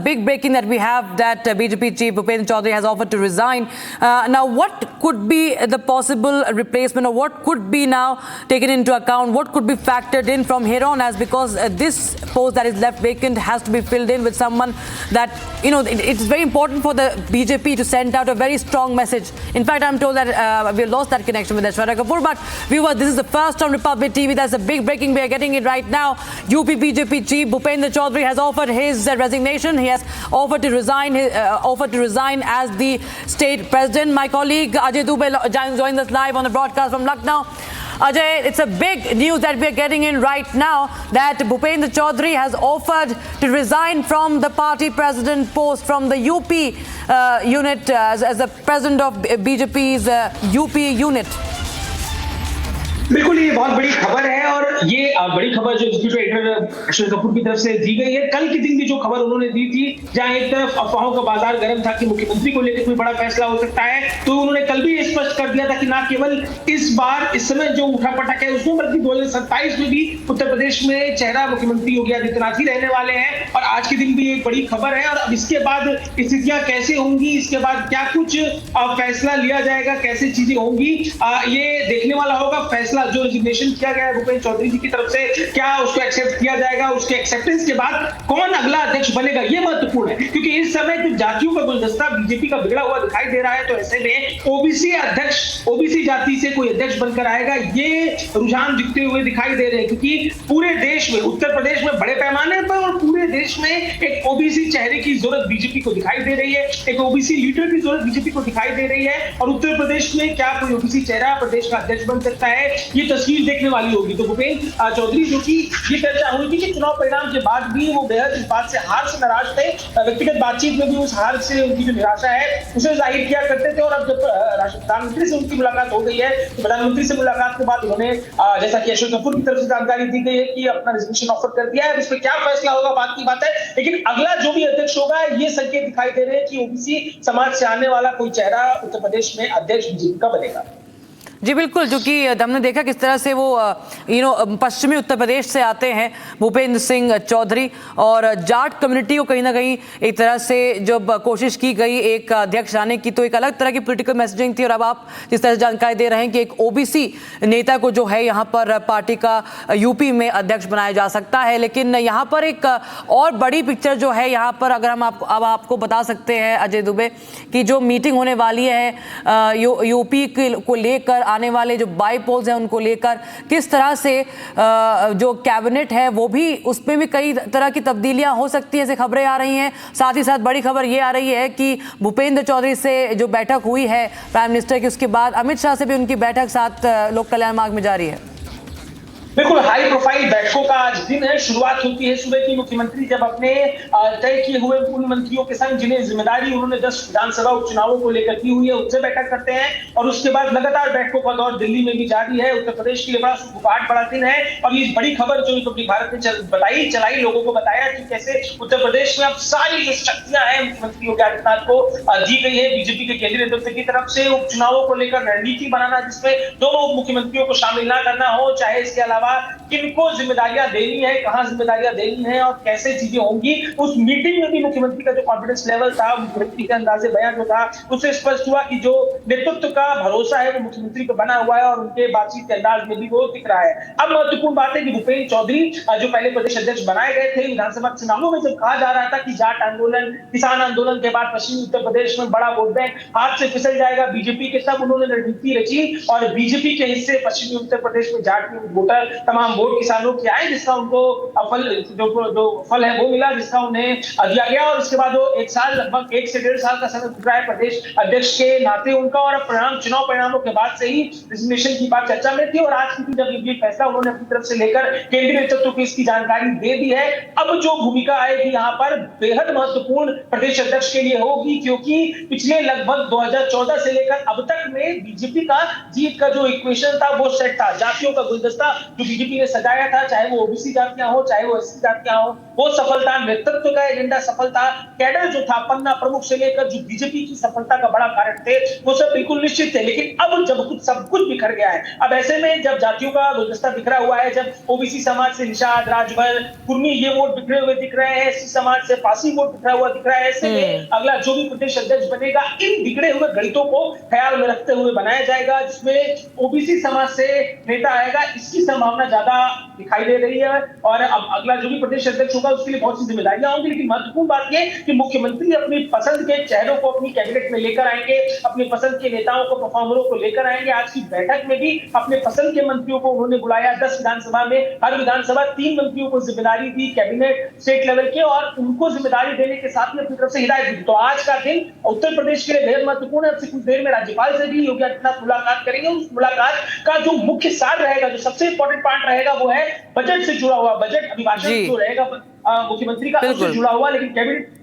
big breaking that we have that BJP chief Bhupendra Chaudhary has offered to resign. Now, what could be the possible replacement, or what could be now taken into account? What could be factored in from here on, as because this post that is left vacant has to be filled in with someone that, you know, it's very important for the BJP to send out a very strong message. In fact, I'm told that we lost that connection with Aishwarya Kapoor. But viewers, this is the first on Republic TV. That's a big breaking. We are getting it right now. UP BJP chief Bhupendra Chaudhary has offered his resignation. He has offered to resign. As the state president. My colleague Ajay Dubey joins us live on the broadcast from Lucknow. Ajay, it's a big news that we are getting in right now that Bhupendra Chaudhary has offered to resign from the party president post from the UP unit as the president of BJP's UP unit. बिल्कुल, ये बहुत बड़ी खबर है और ये बड़ी खबर जो एग्जीक्यूटिव एडिटर अश्विन कपूर की तरफ से दी गई है। कल के दिन भी जो खबर उन्होंने दी थी, जहां एक तरफ अफवाहों का बाजार गर्म था कि मुख्यमंत्री को लेकर कोई बड़ा फैसला हो सकता है, तो उन्होंने कल भी स्पष्ट कर दिया था कि ना केवल इस बार इस समय जो उठापटक है उसमें, बल्कि 2027 में भी उत्तर प्रदेश में चेहरा मुख्यमंत्री योगी आदित्यनाथ ही रहने वाले हैं। और आज के दिन भी एक बड़ी खबर है। और अब इसके बाद स्थितियां कैसे होंगी, इसके बाद क्या कुछ फैसला लिया जाएगा, कैसे चीजें होंगी, ये देखने वाला होगा। फैसला जो रिजिग्नेशन किया गया है भूपेंद्र चौधरी जी की तरफ से, क्या उसको एक्सेप्ट किया जाएगा, उसके एक्सेप्टेंस के बाद कौन अगला अध्यक्ष बनेगा, ये महत्वपूर्ण है। क्योंकि इस समय जो जातियों का गुलदस्ता बीजेपी का बिगड़ा हुआ दिखाई दे रहा है, तो ऐसे में ओबीसी अध्यक्ष, ओबीसी जाति से कोई अध्यक्ष बनकर आएगा, ये रुझान दिखते हुए दिखाई दे रहे हैं। क्योंकि पूरे देश में, उत्तर प्रदेश में बड़े पैमाने पर और पूरे देश में एक ओबीसी चेहरे की जरूरत बीजेपी को दिखाई दे रही है, एक ओबीसी लीडर की जरूरत बीजेपी को दिखाई दे रही है। और उत्तर प्रदेश में क्या कोई ओबीसी चेहरा प्रदेश का अध्यक्ष बन सकता है, ये तस्वीर देखने वाली होगी। तो भूपेंद्र चौधरी, जो कि ये चर्चा हुई थी कि चुनाव परिणाम के बाद भी वो बेहद इस बात से, हार से नाराज थे, व्यक्तिगत बातचीत में भी उस हार से उनकी जो निराशा है उसे जाहिर किया करते थे। और अब जब प्रधानमंत्री से उनकी मुलाकात हो गई है, तो प्रधानमंत्री से मुलाकात के बाद उन्होंने, जैसा कि अशोक कपूर की तरफ से जानकारी दी गई है, कि अपना रिजिग्नेशन ऑफर कर दिया है। इस पर क्या फैसला होगा बात की बात है, लेकिन अगला जो भी अध्यक्ष होगा, ये संकेत दिखाई दे रहे हैं कि ओबीसी समाज से आने वाला कोई चेहरा उत्तर प्रदेश में अध्यक्ष बीजेपी का बनेगा। जी बिल्कुल, जो कि हमने देखा किस तरह से वो पश्चिमी उत्तर प्रदेश से आते हैं भूपेंद्र सिंह चौधरी, और जाट कम्युनिटी को कहीं ना कहीं एक तरह से जब कोशिश की गई एक अध्यक्ष आने की, तो एक अलग तरह की पॉलिटिकल मैसेजिंग थी। और अब आप जिस तरह से जानकारी दे रहे हैं कि एक ओबीसी नेता को जो है यहाँ पर पार्टी का यूपी में अध्यक्ष बनाया जा सकता है। लेकिन यहाँ पर एक और बड़ी पिक्चर जो है यहाँ पर, अगर हम अब आपको बता सकते हैं अजय दुबे, की जो मीटिंग होने वाली है यूपी को लेकर, आने वाले जो बाई पोल्स हैं उनको लेकर, किस तरह से जो कैबिनेट है वो भी, उसमें भी कई तरह की तब्दीलियां हो सकती हैं, ऐसे खबरें आ रही हैं। साथ ही साथ बड़ी खबर ये आ रही है कि भूपेंद्र चौधरी से जो बैठक हुई है प्राइम मिनिस्टर की, उसके बाद अमित शाह से भी उनकी बैठक साथ लोक कल्याण मार्ग में जारी है। बिल्कुल, हाई प्रोफाइल बैठकों का आज दिन है। शुरुआत होती है सुबह की, मुख्यमंत्री जब अपने तय किए हुए उन मंत्रियों के संग जिन्हें जिम्मेदारी उन्होंने 10 विधानसभा उपचुनावों को लेकर की हुई है, उनसे बैठक करते हैं। और उसके बाद लगातार बैठकों का दौर दिल्ली में भी जारी है। उत्तर प्रदेश के लिए बड़ा सुखपाट बड़ा दिन है। और ये बड़ी खबर जो रिपब्लिक भारत ने चलाई, लोगों को बताया कि कैसे उत्तर प्रदेश में अब सारी जो शक्तियां हैं मुख्यमंत्री योगी आदित्यनाथ को दी गई है बीजेपी के केंद्रीय नेतृत्व की तरफ से, उपचुनावों को लेकर रणनीति बनाना, जिसमें दोनों उप मुख्यमंत्रियों को शामिल ना करना हो, चाहे इसके अलावा किनको जिम्मेदारियां देनी है, कहां जिम्मेदारियां देनी है और कैसे चीजें होंगी। उस मीटिंग में भी मुख्यमंत्री का जो कॉन्फिडेंस लेवल था, मुख्यमंत्री के अंदाजे बयान जो था, उससे स्पष्ट हुआ कि जो नेतृत्व का भरोसा है वो मुख्यमंत्री पर बना हुआ है और उनके बातचीत के अंदाज में भी वो दिख रहा है। अब महत्वपूर्ण बात है कि भूपेंद्र चौधरी जो पहले प्रदेश अध्यक्ष बनाए गए थे, विधानसभा चुनावों में जब कहा जा रहा था कि जाट आंदोलन, किसान आंदोलन के बाद पश्चिमी उत्तर प्रदेश में बड़ा वोट बैंक हाथ से फिसल जाएगा बीजेपी के, तब उन्होंने रणनीति रची और बीजेपी के हिस्से पश्चिमी उत्तर प्रदेश में जाट वोटर, तमाम वोट किसानों के आए, जिसका उनको जो फल है वो मिला, जिसका उन्हें दिया गया। और उसके बाद वो एक साल, लगभग 1 से 1.5 साल का समय गुजरा है प्रदेश अध्यक्ष के नाते उनका। और अब चुनाव परिणामों के बाद से ही रिजिग्नेशन की बात चर्चा में थी और आज की जब ये फैसला उन्होंने अपनी तरफ से लेकर केंद्रीय नेतृत्व को इसकी जानकारी दे दी है। अब जो भूमिका आएगी यहाँ पर बेहद महत्वपूर्ण प्रदेश अध्यक्ष के लिए होगी, क्योंकि पिछले लगभग 2014 से लेकर अब तक में बीजेपी का जीत का जो इक्वेशन था वो सेट था। जातियों का गुलदस्ता जो बीजेपी ने सजाया था, चाहे वो ओबीसी जातियां हो, चाहे वो एससी जातियां हो, वो सफल था। नेतृत्व का एजेंडा सफल था। कैडर जो था, पन्ना प्रमुख से लेकर जो बीजेपी की सफलता का बड़ा कारण थे, वो सब सब बिल्कुल निश्चित थे, लेकिन अब जब कुछ सब कुछ बिखर गया है, अब ऐसे में जब जातियों का गुलदस्ता बिखरा हुआ है, जब ओबीसी समाज से निषाद, राजभर, कुर्मी ये वोट बिखरे हुए दिख रहे हैं, एससी समाज से पासी वोट बिखरा हुआ दिख रहा है, ऐसे में अगला जो भी प्रदेश अध्यक्ष बनेगा इन बिगड़े हुए गणितों को ख्याल में रखते हुए बनाया जाएगा, जिसमें ओबीसी समाज से नेता आएगा, इसकी संभावना ज्यादा दिखाई दे रही है। और अब अगला जो भी प्रदेश अध्यक्ष होगा उसके लिए बहुत सी जिम्मेदारियां होंगी, लेकिन महत्वपूर्ण बात यह कि मुख्यमंत्री अपनी पसंद के चेहरों को अपनी कैबिनेट में लेकर आएंगे, अपनी पसंद के नेताओं को, परफॉर्मरों को लेकर आएंगे। आज की बैठक में भी अपने पसंद के मंत्रियों को उन्होंने बुलाया। 10 विधानसभा में हर विधानसभा 3 मंत्रियों को जिम्मेदारी दी कैबिनेट स्टेट लेवल के, और उनको जिम्मेदारी देने के साथ में अपनी तरफ से हिदायत दी। तो आज का दिन उत्तर प्रदेश के लिए बेहद महत्वपूर्ण है। अब से कुछ देर में राज्यपाल से भी योगी आदित्यनाथ मुलाकात करेंगे। उस मुलाकात का जो मुख्य सार रहेगा, जो सबसे इंपॉर्टेंट पार्ट रहेगा, वो है बजट से जुड़ा हुआ, बजट अभिभाषण जो रहेगा मुख्यमंत्री का उससे जुड़ा हुआ, लेकिन कैबिनेट